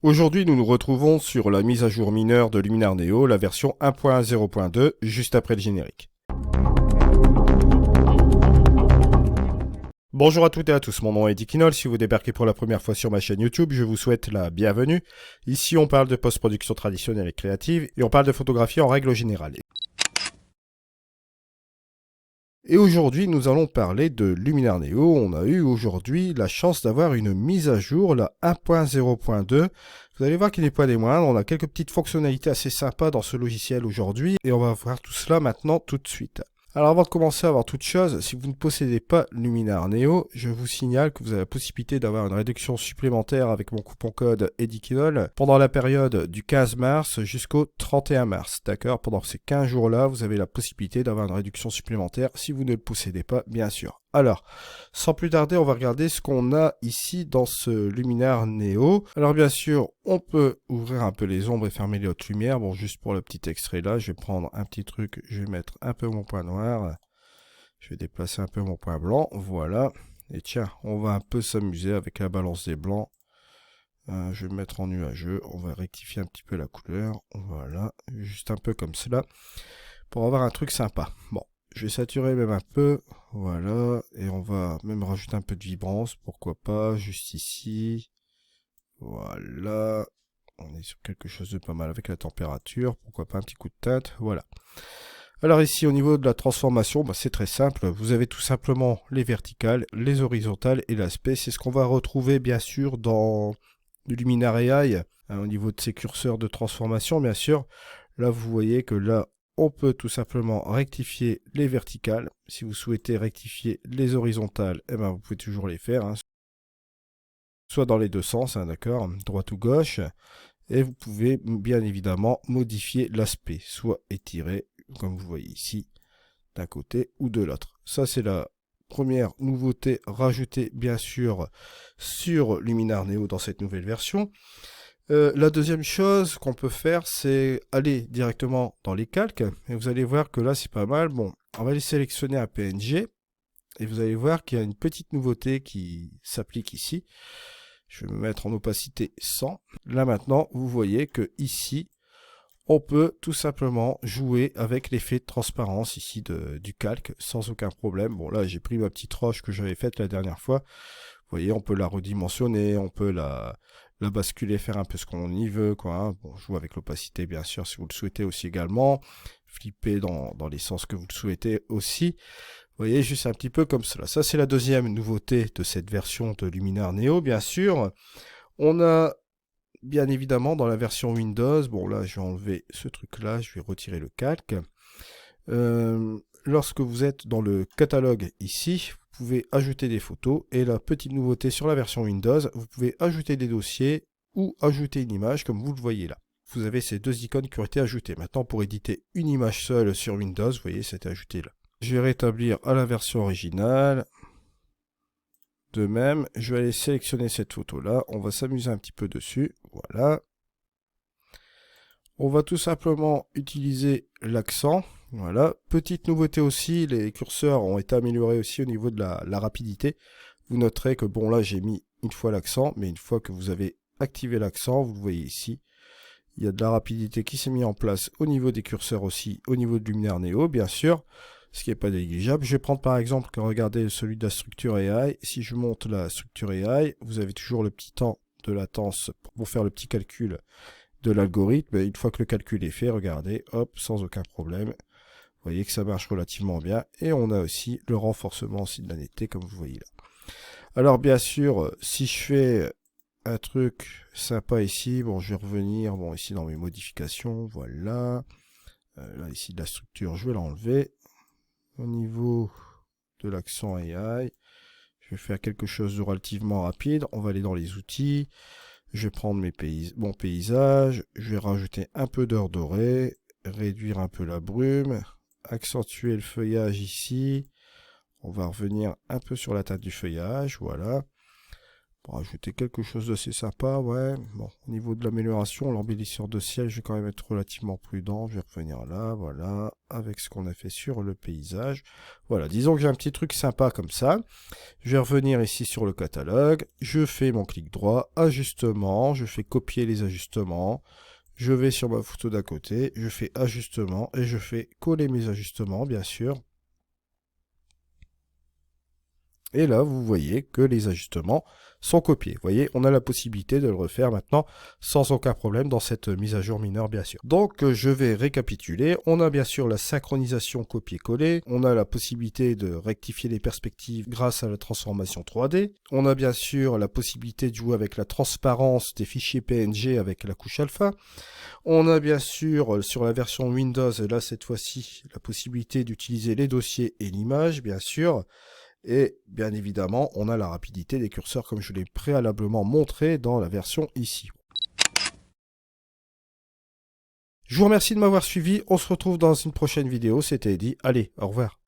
Aujourd'hui, nous nous retrouvons sur la mise à jour mineure de Luminar Neo, la version 1.0.2, juste après le générique. Bonjour à toutes et à tous, mon nom est Dickinol. Si vous débarquez pour la première fois sur ma chaîne YouTube, je vous souhaite la bienvenue. Ici, on parle de post-production traditionnelle et créative, et on parle de photographie en règle générale. Et aujourd'hui, nous allons parler de Luminar Neo. On a eu aujourd'hui la chance d'avoir une mise à jour, la 1.0.2. Vous allez voir qu'il n'est pas des moindres. On a quelques petites fonctionnalités assez sympas dans ce logiciel aujourd'hui. Et on va voir tout cela maintenant tout de suite. Alors avant de commencer à voir toute chose, si vous ne possédez pas Luminar Neo, je vous signale que vous avez la possibilité d'avoir une réduction supplémentaire avec mon coupon code EDIKINOL pendant la période du 15 mars jusqu'au 31 mars. D'accord? Pendant ces 15 jours-là, vous avez la possibilité d'avoir une réduction supplémentaire si vous ne le possédez pas, bien sûr. Alors, sans plus tarder, on va regarder ce qu'on a ici dans ce Luminar Neo. Alors bien sûr, on peut ouvrir un peu les ombres et fermer les hautes lumières. Bon, juste pour le petit extrait là, je vais prendre un petit truc, je vais mettre un peu mon point noir. Je vais déplacer un peu mon point blanc, voilà. Et tiens, on va un peu s'amuser avec la balance des blancs. Je vais mettre en nuageux, on va rectifier un petit peu la couleur. Voilà, juste un peu comme cela, pour avoir un truc sympa. Bon. Je vais saturer même un peu, voilà, et on va même rajouter un peu de vibrance, pourquoi pas, juste ici, voilà, on est sur quelque chose de pas mal avec la température, pourquoi pas un petit coup de teinte, voilà. Alors ici au niveau de la transformation, c'est très simple, vous avez tout simplement les verticales, les horizontales et l'aspect, c'est ce qu'on va retrouver bien sûr dans du Luminar AI, au niveau de ses curseurs de transformation bien sûr. Là vous voyez que là, on peut tout simplement rectifier les verticales. Si vous souhaitez rectifier les horizontales, vous pouvez toujours les faire, soit dans les deux sens, d'accord, droite ou gauche. Et vous pouvez bien évidemment modifier l'aspect, soit étiré, comme vous voyez ici, d'un côté ou de l'autre. Ça, c'est la première nouveauté rajoutée, bien sûr, sur Luminar Neo dans cette nouvelle version. La deuxième chose qu'on peut faire, c'est aller directement dans les calques. Et vous allez voir que là, c'est pas mal. Bon, on va aller sélectionner un PNG. Et vous allez voir qu'il y a une petite nouveauté qui s'applique ici. Je vais me mettre en opacité 100. Là maintenant, vous voyez que ici, on peut tout simplement jouer avec l'effet de transparence ici du calque sans aucun problème. Bon là, j'ai pris ma petite roche que j'avais faite la dernière fois. Vous voyez, on peut la redimensionner, on peut la basculer, faire un peu ce qu'on y veut, quoi. Bon, jouer avec l'opacité, bien sûr, si vous le souhaitez aussi également. Flipper dans les sens que vous le souhaitez aussi. Vous voyez, juste un petit peu comme cela. Ça, c'est la deuxième nouveauté de cette version de Luminar Neo, bien sûr. On a, bien évidemment, dans la version Windows, bon là, je vais enlever ce truc-là, je vais retirer le calque. Lorsque vous êtes dans le catalogue ici, vous pouvez ajouter des photos. Et la petite nouveauté sur la version Windows, vous pouvez ajouter des dossiers ou ajouter une image, comme vous le voyez là. Vous avez ces deux icônes qui ont été ajoutées. Maintenant, pour éditer une image seule sur Windows, vous voyez, c'est ajouté là. Je vais rétablir à la version originale. De même, je vais aller sélectionner cette photo-là. On va s'amuser un petit peu dessus. Voilà. On va tout simplement utiliser l'accent. Voilà. Petite nouveauté aussi, les curseurs ont été améliorés aussi au niveau de la rapidité. Vous noterez que, bon, là, j'ai mis une fois l'accent, mais une fois que vous avez activé l'accent, vous le voyez ici, il y a de la rapidité qui s'est mise en place au niveau des curseurs aussi, au niveau de Luminar Neo, bien sûr. Ce qui n'est pas négligeable. Je vais prendre par exemple, regardez celui de la structure AI. Si je monte la structure AI, vous avez toujours le petit temps de latence pour faire le petit calcul de l'algorithme. Une fois que le calcul est fait, regardez, hop, sans aucun problème. Vous voyez que ça marche relativement bien. Et on a aussi le renforcement aussi de la netteté, comme vous voyez là. Alors bien sûr, si je fais un truc sympa ici, bon, je vais revenir, bon, ici dans mes modifications, voilà. Là, ici de la structure, je vais l'enlever. Au niveau de l'accent AI, je vais faire quelque chose de relativement rapide. On va aller dans les outils. Je vais prendre mon paysage. Je vais rajouter un peu d'heure dorée. Réduire un peu la brume. Accentuer le feuillage ici. On va revenir un peu sur la teinte du feuillage. Voilà. Pour rajouter quelque chose d'assez sympa, ouais. Bon, au niveau de l'amélioration, l'embellisseur de ciel, je vais quand même être relativement prudent. Je vais revenir là, voilà, avec ce qu'on a fait sur le paysage. Voilà, disons que j'ai un petit truc sympa comme ça. Je vais revenir ici sur le catalogue. Je fais mon clic droit, ajustement. Je fais copier les ajustements. Je vais sur ma photo d'à côté. Je fais ajustement et je fais coller mes ajustements, bien sûr. Et là, vous voyez que les ajustements sont copiés. Vous voyez, on a la possibilité de le refaire maintenant sans aucun problème dans cette mise à jour mineure, bien sûr. Donc, je vais récapituler. On a bien sûr la synchronisation copier-coller. On a la possibilité de rectifier les perspectives grâce à la transformation 3D. On a bien sûr la possibilité de jouer avec la transparence des fichiers PNG avec la couche alpha. On a bien sûr, sur la version Windows, là cette fois-ci, la possibilité d'utiliser les dossiers et l'image, bien sûr. Et bien évidemment, on a la rapidité des curseurs comme je l'ai préalablement montré dans la version ici. Je vous remercie de m'avoir suivi. On se retrouve dans une prochaine vidéo. C'était Eddy. Allez, au revoir.